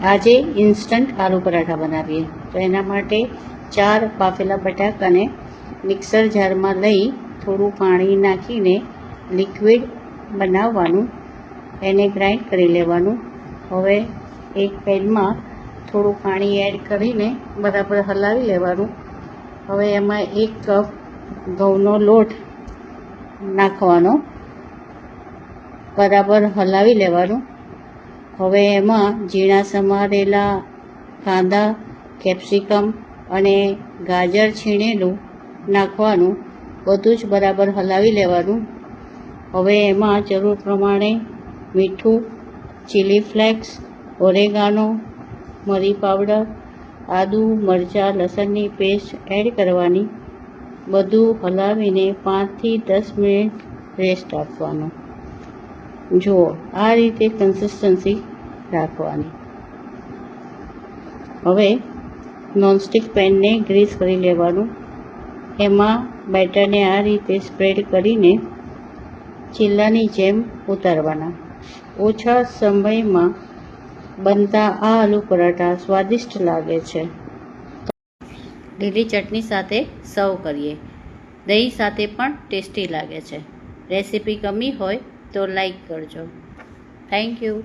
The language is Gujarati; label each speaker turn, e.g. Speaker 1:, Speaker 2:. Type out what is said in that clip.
Speaker 1: આજે ઇન્સ્ટન્ટ આલુ પરાઠા બનાવીએ. તો એના માટે 4 બાફેલા બટાકાને મિક્સર જારમાં લઈ થોડું પાણી નાખીને લિક્વિડ બનાવવાનું, એને ગ્રાઇન્ડ કરી લેવાનું. હવે એક પેનમાં થોડું પાણી એડ કરીને બરાબર હલાવી લેવાનું. હવે એમાં 1 કપ ઘઉંનો લોટ નાખવાનો, બરાબર હલાવી લેવાનું. હવે એમાં ઝીણા સમારેલા કાંદા, કેપ્સિકમ અને ગાજર છીણેલું નાખવાનું. બધું જ બરાબર હલાવી લેવાનું. હવે એમાં જરૂર પ્રમાણે મીઠું, ચીલી ફ્લેક્સ, ઓરેગાનો, મરી પાવડર, આદુ, મરચાં, લસણની પેસ્ટ એડ કરવાની. બધું હલાવીને 5 થી 10 મિનિટ રેસ્ટ આપવાનો. જુઓ, આ રીતે કન્સિસ્ટન્સી રાખવાની. હવે નોનસ્ટિક પેનને ગ્રીસ કરી લેવાનું. એમાં બેટરને આ રીતે સ્પ્રેડ કરીને ચીલાની જેમ ઉતારવાના. ઓછા સમયમાં બનતા આ આલુ પરાઠા સ્વાદિષ્ટ લાગે છે. લીલી ચટણી સાથે સર્વ કરીએ. દહીં સાથે પણ ટેસ્ટી લાગે છે. રેસીપી ગમી હોય તો લાઈક કરજો. Thank you.